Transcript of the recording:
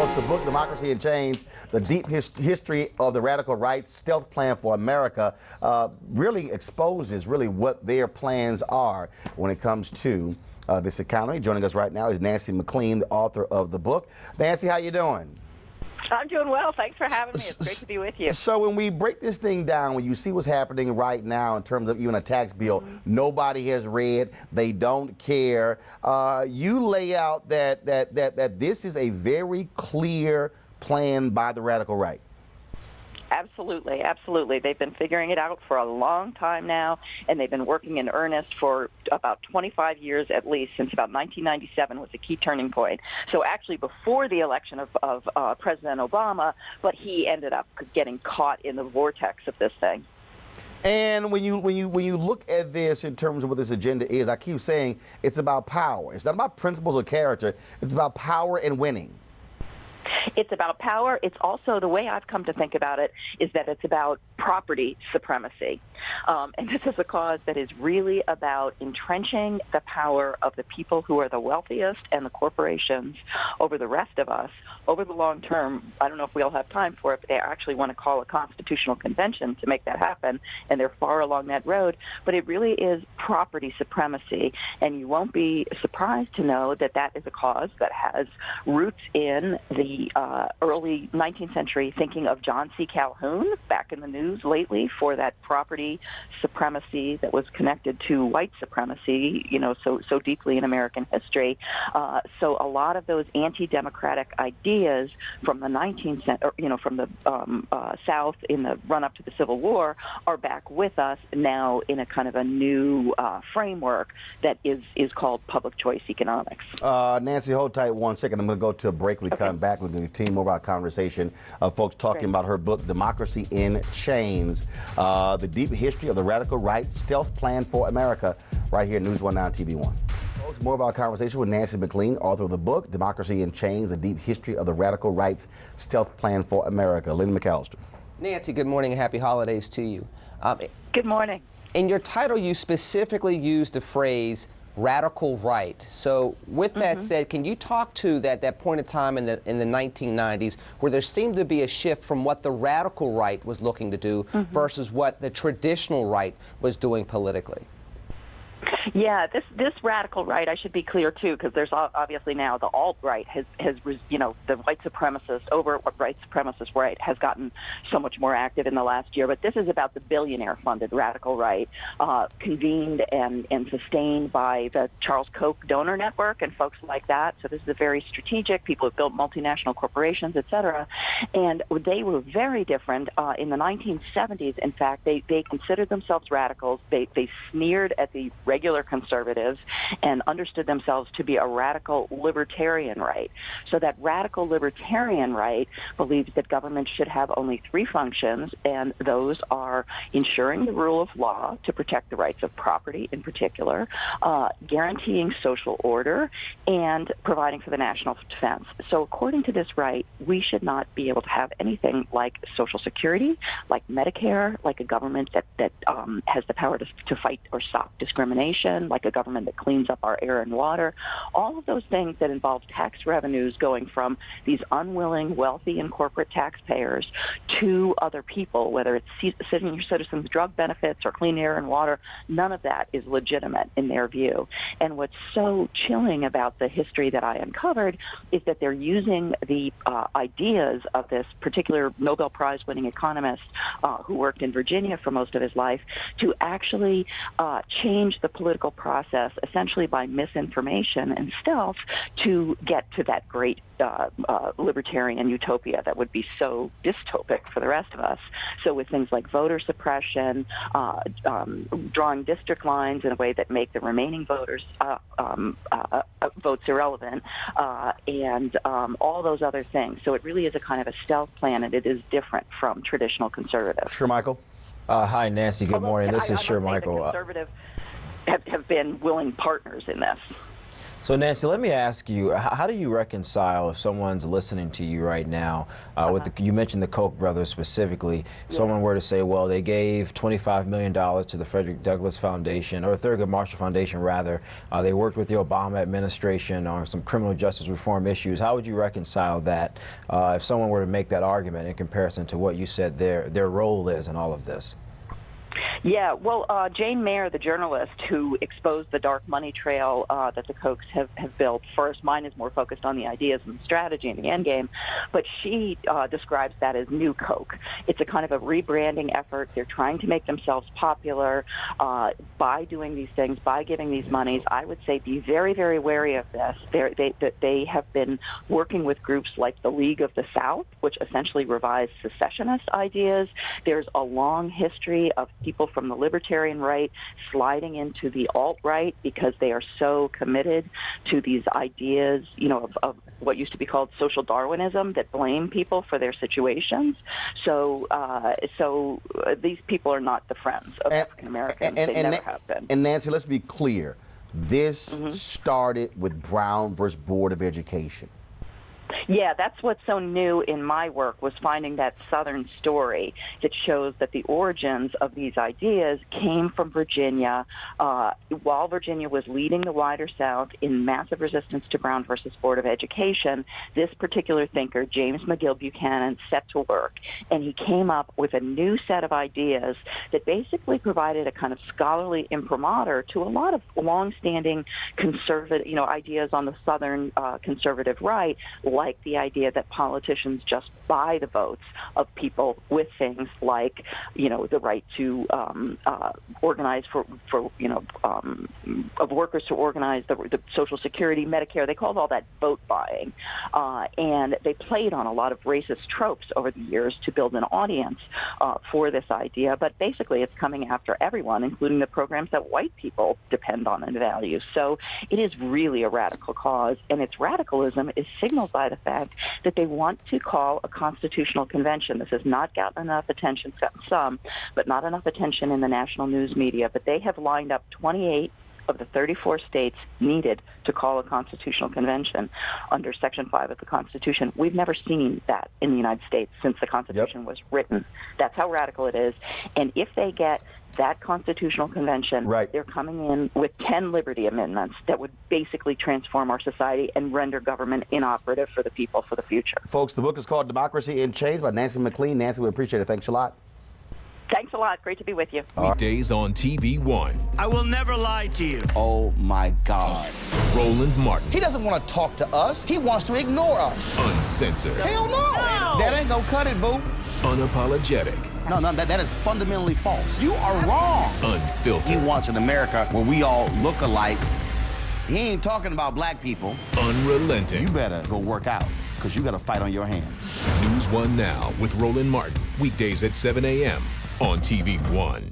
folks, the book Democracy in Chains, the deep history of the radical right stealth plan for America, really exposes really what their plans are when it comes to this economy. Joining us right now is Nancy McLean, the author of the book. Nancy, how you doing? I'm doing well. Thanks for having me. It's great to be with you. So when we break this thing down, when you see what's happening right now in terms of even a tax bill, nobody has read, they don't care. You lay out that this is a very clear plan by the radical right. Absolutely, absolutely. They've been figuring it out for a long time now, and they've been working in earnest for about 25 years at least, since about 1997 was a key turning point. So actually before the election of President Obama, but he ended up getting caught in the vortex of this thing. And when you look at this in terms of what this agenda is, I keep saying it's about power. It's not about principles or character. It's about power and winning. It's about power. It's also, the way I've come to think about it, is that it's about property supremacy. And this is a cause that is really about entrenching the power of the people who are the wealthiest and the corporations over the rest of us over the long term. I don't know if we all have time for it, but they actually want to call a constitutional convention to make that happen, and they're far along that road. But it really is property supremacy, and you won't be surprised to know that that is a cause that has roots in the early 19th century thinking of John C. Calhoun, back in the news lately for that property supremacy that was connected to white supremacy, you know, so deeply in American history. So a lot of those anti-democratic ideas from the 19th century, you know, from the South in the run-up to the Civil War are back with us now in a kind of a new framework that is called public choice economics. Nancy, hold tight 1 second. I'm going to go to a break. We come back. We're going to continue more of our conversation. Folks talking about her book, Democracy in Chains, the deep history of the radical right stealth plan for America, right here at NewsOne Now TV 1. Folks, more of our conversation with Nancy McLean, author of the book, Democracy in Chains, the deep history of the radical right's stealth plan for America. Lynn McAllister. Nancy, good morning and happy holidays to you. Good morning. In your title, you specifically used the phrase radical right. So with that said, can you talk to that point in time in the 1990s where there seemed to be a shift from what the radical right was looking to do versus what the traditional right was doing politically? Yeah, this radical right, I should be clear too, because there's obviously now the alt-right has you know, the white supremacist, right supremacist right has gotten so much more active in the last year. But this is about the billionaire-funded radical right, convened and sustained by the Charles Koch donor network and folks like that. So this is a very strategic, people who built multinational corporations, et cetera. And they were very different. In the 1970s, in fact, they considered themselves radicals. They sneered at the regular conservatives and understood themselves to be a radical libertarian right. So that radical libertarian right believes that government should have only three functions, and those are ensuring the rule of law to protect the rights of property in particular, guaranteeing social order, and providing for the national defense. So according to this right, we should not be able to have anything like Social Security, like Medicare, like a government that has the power to fight or stop discrimination, like a government that cleans up our air and water, all of those things that involve tax revenues going from these unwilling, wealthy, and corporate taxpayers to other people, whether it's senior citizens' drug benefits or clean air and water. None of that is legitimate in their view. And what's so chilling about the history that I uncovered is that they're using the ideas of this particular Nobel Prize-winning economist who worked in Virginia for most of his life to actually change the political process essentially by misinformation and stealth to get to that great libertarian utopia that would be so dystopic for the rest of us. So with things like voter suppression, drawing district lines in a way that make the remaining voters votes irrelevant, and all those other things. So it really is a kind of a stealth plan, and it is different from traditional conservatives. Sure, Michael. Hi, Nancy. Good morning. This is I Sure must say Michael. the conservatives have been willing partners in this. So Nancy, let me ask you, how do you reconcile if someone's listening to you right now, you mentioned the Koch brothers specifically, someone were to say, well, they gave $25 million to the Frederick Douglass Foundation, or Thurgood Marshall Foundation rather, they worked with the Obama administration on some criminal justice reform issues. How would you reconcile that if someone were to make that argument in comparison to what you said their role is in all of this? Yeah, well, Jane Mayer, the journalist who exposed the dark money trail that the Kochs have built, first, mine is more focused on the ideas and the strategy and the end game, but she describes that as new Koch. It's a kind of a rebranding effort. They're trying to make themselves popular by doing these things, by giving these monies. I would say be very, very wary of this. They have been working with groups like the League of the South, which essentially revised secessionist ideas. There's a long history of people from the libertarian right sliding into the alt-right because they are so committed to these ideas, of what used to be called social Darwinism that blame people for their situations. So these people are not the friends of African Americans. They never have been. And Nancy, let's be clear. This started with Brown versus Board of Education. Yeah, that's what's so new in my work, was finding that Southern story that shows that the origins of these ideas came from Virginia, while Virginia was leading the wider South in massive resistance to Brown versus Board of Education. This particular thinker, James McGill Buchanan, set to work, and he came up with a new set of ideas that basically provided a kind of scholarly imprimatur to a lot of longstanding conservative, ideas on the Southern conservative right, like the idea that politicians just buy the votes of people with things like, the right to organize of workers to organize the Social Security, Medicare. They called all that vote buying. And they played on a lot of racist tropes over the years to build an audience for this idea. But basically, it's coming after everyone, including the programs that white people depend on and value. So it is really a radical cause, and its radicalism is signaled by the fact that they want to call a constitutional convention. This has not gotten enough attention, some, but not enough attention in the national news media. But they have lined up 28 of the 34 states needed to call a constitutional convention under Section 5 of the Constitution. We've never seen that in the United States since the Constitution was written. That's how radical it is. And if they get that constitutional convention, they're coming in with 10 liberty amendments that would basically transform our society and render government inoperative for the people for the future. Folks, the book is called Democracy in Chains by Nancy McLean. Nancy, we appreciate it. Thanks a lot. Thanks a lot. Great to be with you. Weekdays on TV One. I will never lie to you. Oh, my God. Roland Martin. He doesn't want to talk to us. He wants to ignore us. Uncensored. Hell no. That ain't gonna cut it, boo. Unapologetic. No, that is fundamentally false. You are wrong. Unfiltered. He wants an America where we all look alike. He ain't talking about black people. Unrelenting. You better go work out, because you got a fight on your hands. NewsOne Now with Roland Martin. Weekdays at 7 a.m. on TV One.